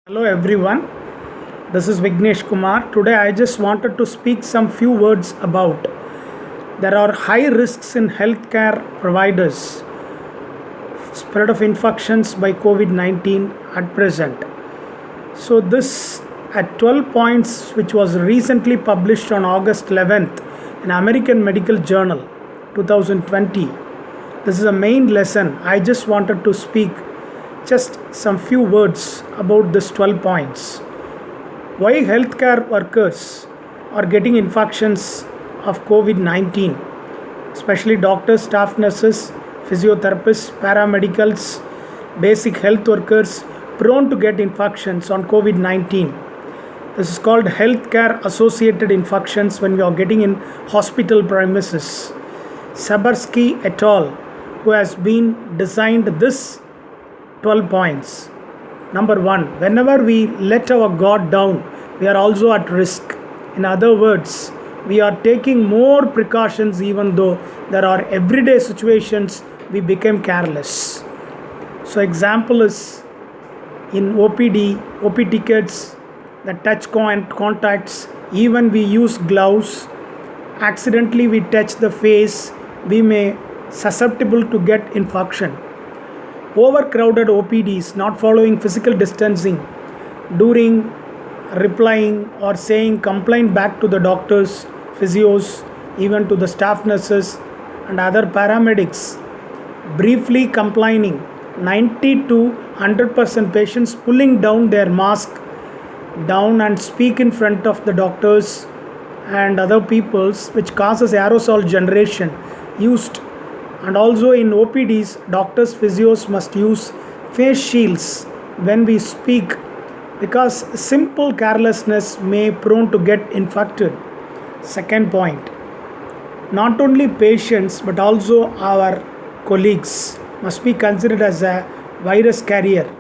Hello everyone, this is Vignesh Kumar. Today I just wanted to speak some few words about there are high risks in healthcare providers, spread of infections by COVID-19 at present. So this at 12 points which was recently published on August 11th in American Medical Journal 2020. This is a main lesson. I just wanted to speak just some few words about this 12 points. Why healthcare workers are getting infections of COVID 19, especially doctors, staff nurses, physiotherapists, paramedicals, basic health workers prone to get infections on COVID 19. This is called healthcare associated infections when we are getting in hospital premises. Sabarsky et al., who has been designed this 12 points. Number one, whenever we let our guard down, we are also at risk. In other words, we are taking more precautions even though there are everyday situations we became careless. So example is in OPD, OP tickets, the touch contacts, even we use gloves, accidentally we touch the face, we may susceptible to get infection. Overcrowded OPDs, not following physical distancing during replying or saying complaint back to the doctors, physios, even to the staff nurses and other paramedics, briefly complaining, 90 to 100% patients pulling down their mask down and speak in front of the doctors and other peoples, which causes aerosol generation used. And also in OPDs, doctors, physios must use face shields when we speak because simple carelessness may prone to get infected. Second point, not only patients but also our colleagues must be considered as a virus carrier.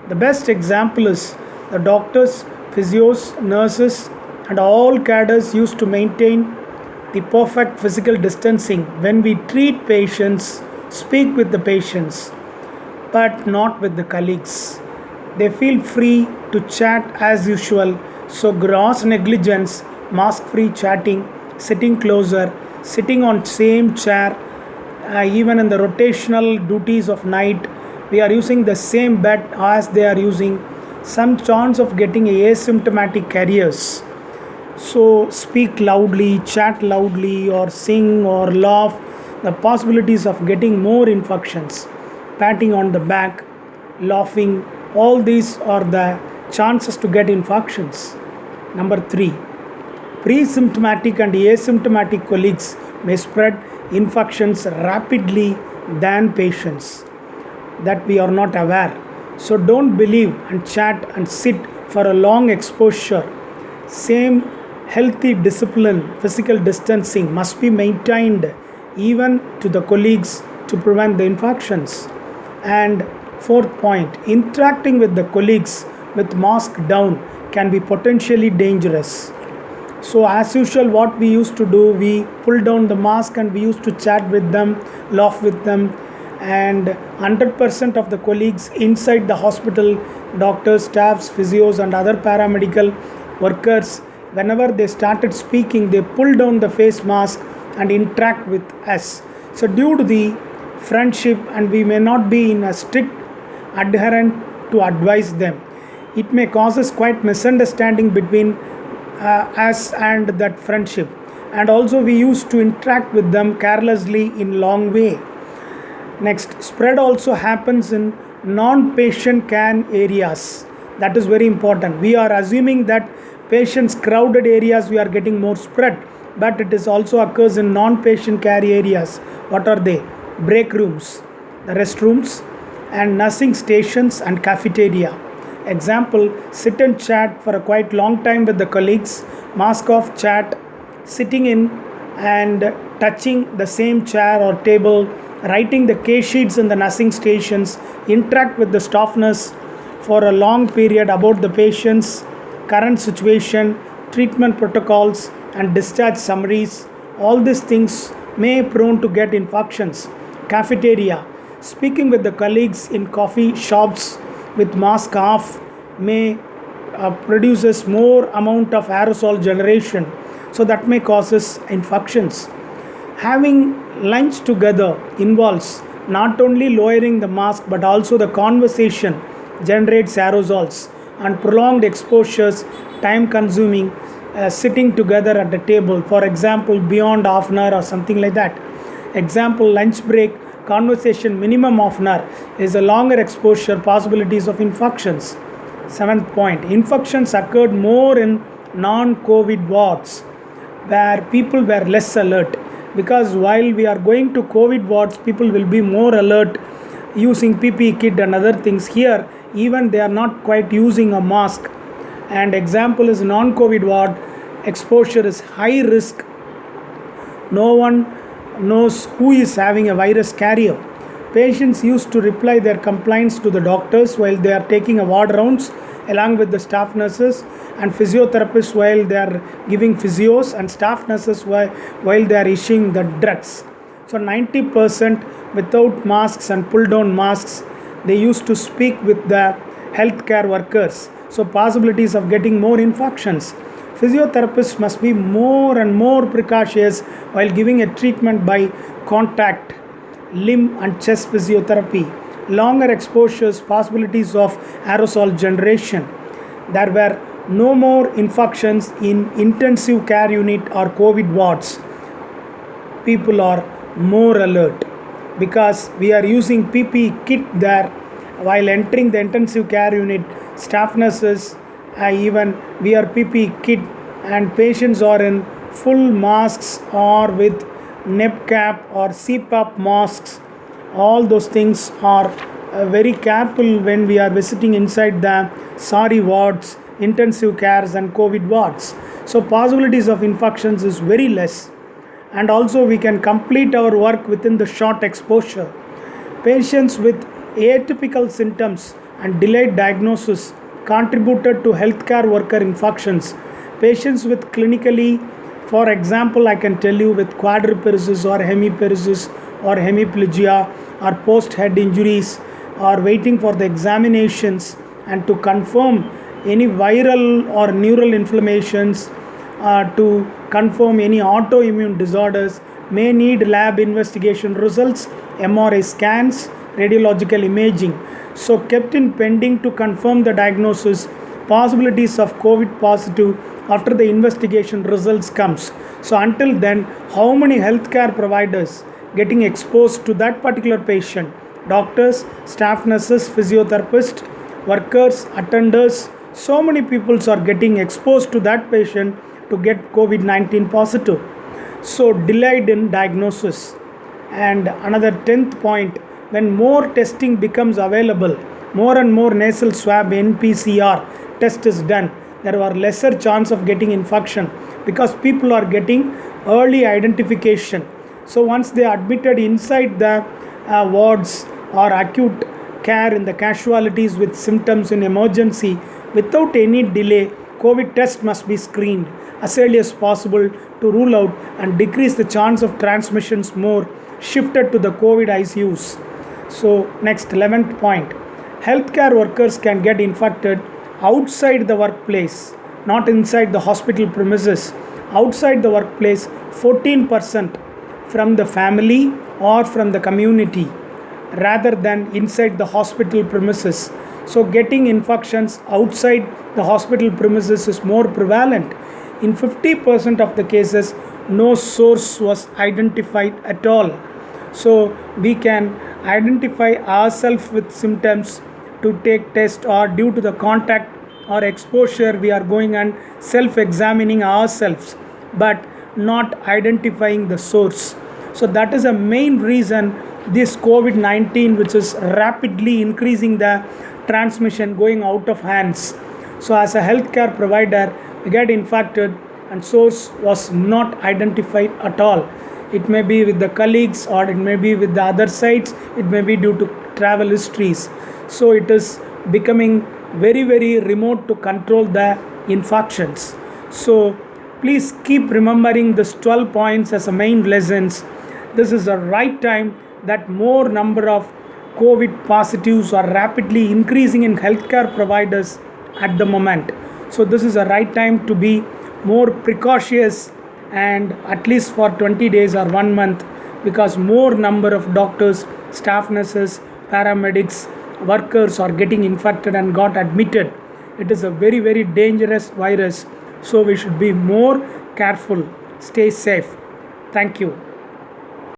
The best example is the doctors, physios, nurses and all cadres used to maintain the perfect physical distancing when we treat patients, speak with the patients, but not with the colleagues. They feel free to chat as usual, so gross negligence, mask-free chatting, sitting closer, sitting on same chair, even in the rotational duties of night, we are using the same bed as they are using, some chance of getting asymptomatic carriers. So speak loudly, chat loudly, or sing or laugh. The possibilities of getting more infections, patting on the back, laughing, all these are the chances to get infections. Number three, pre-symptomatic and asymptomatic colleagues may spread infections rapidly than patients that we are not aware. So don't believe and chat and sit for a long exposure. Same healthy discipline, physical distancing must be maintained even to the colleagues to prevent the infections. And fourth point, interacting with the colleagues with mask down can be potentially dangerous. So as usual, what we used to do, we pull down the mask and we used to chat with them, laugh with them, and 100% of the colleagues inside the hospital, doctors, staffs, physios and other paramedical workers, whenever they started speaking, they pull down the face mask and interact with us. So due to the friendship, and we may not be in a strict adherent to advise them, it may causes quite misunderstanding between us and that friendship. And also we used to interact with them carelessly in long way. Next, spread also happens in non-patient care areas. That is very important. We are assuming that patients crowded areas we are getting more spread, but it is also occurs in non-patient care areas. What are they? Break rooms, the restrooms, and nursing stations and cafeteria. Example, sit and chat for a quite long time with the colleagues, mask off chat, sitting in and touching the same chair or table, writing the case sheets in the nursing stations, interact with the staff nurse for a long period about the patient's current situation, treatment protocols and discharge summaries. All these things may prone to get infections. Cafeteria, speaking with the colleagues in coffee shops with mask off may produces more amount of aerosol generation, so that may causes infections. Having lunch together involves not only lowering the mask but also the conversation generates aerosols, and prolonged exposures time consuming sitting together at the table, for example beyond half an hour or something like that. Example, lunch break conversation minimum half an hour is a longer exposure possibilities of infections. Seventh point, infections occurred more in non-COVID wards where people were less alert, because while we are going to COVID wards, people will be more alert using PPE kit and other things. Here even they are not quite using a mask. And example is non-COVID ward, exposure is high risk. No one knows who is having a virus carrier. Patients used to reply their complaints to the doctors while they are taking a ward rounds, along with the staff nurses and physiotherapists while they are giving physios, and staff nurses while they are issuing the drugs. So 90% without masks and pull down masks, they used to speak with the healthcare workers. So possibilities of getting more infections. Physiotherapists must be more and more precautious while giving a treatment by contact, limb and chest physiotherapy. Longer exposures, possibilities of aerosol generation. There were no more infections in intensive care unit or COVID wards. People are more alert because we are using PPE kit there. While entering the intensive care unit, staff nurses even wear PPE kit, and patients are in full masks or with neb cap or CPAP masks. All those things are very careful when we are visiting inside the SARI wards, intensive cares and COVID wards. So possibilities of infections is very less, and also we can complete our work within the short exposure. Patients with atypical symptoms and delayed diagnosis contributed to healthcare worker infections. Patients with clinically, for example, I can tell you with quadriparesis or hemiparesis or hemiplegia or post head injuries are waiting for the examinations and to confirm any viral or neural inflammations, to confirm any autoimmune disorders, may need lab investigation results, MRI scans, radiological imaging. So kept in pending to confirm the diagnosis, possibilities of COVID positive after the investigation results comes. So until then, how many healthcare providers getting exposed to that particular patient? Doctors, staff nurses, physiotherapists, workers, attenders, so many people are getting exposed to that patient to get COVID-19 positive. So delayed in diagnosis. And another 10th point, when more testing becomes available, more and more nasal swab NPCR test is done, there are lesser chance of getting infection because people are getting early identification. So once they are admitted inside the wards or acute care in the casualties with symptoms in emergency, without any delay, COVID test must be screened as early as possible to rule out and decrease the chance of transmissions more shifted to the COVID ICUs. So next 11th point, healthcare workers can get infected outside the workplace, not inside the hospital premises. Outside the workplace, 14% from the family or from the community rather than inside the hospital premises. So getting infections outside the hospital premises is more prevalent. In 50% of the cases, no source was identified at all. So we can identify ourselves with symptoms to take test, or due to the contact or exposure we are going and self-examining ourselves but not identifying the source. So that is a main reason this COVID-19, which is rapidly increasing the transmission, going out of hands. So as a healthcare provider, we get infected and source was not identified at all. It may be with the colleagues or it may be with the other sites, it may be due to travel histories. So it is becoming very, very remote to control the infections. So please keep remembering these 12 points as a main lessons. This is the right time that more number of COVID positives are rapidly increasing in healthcare providers at the moment. So this is a right time to be more precautious, and at least for 20 days or 1 month, because more number of doctors, staff nurses, paramedics, workers are getting infected and got admitted. It is a very, very dangerous virus, so we should be more careful. Stay safe. Thank you.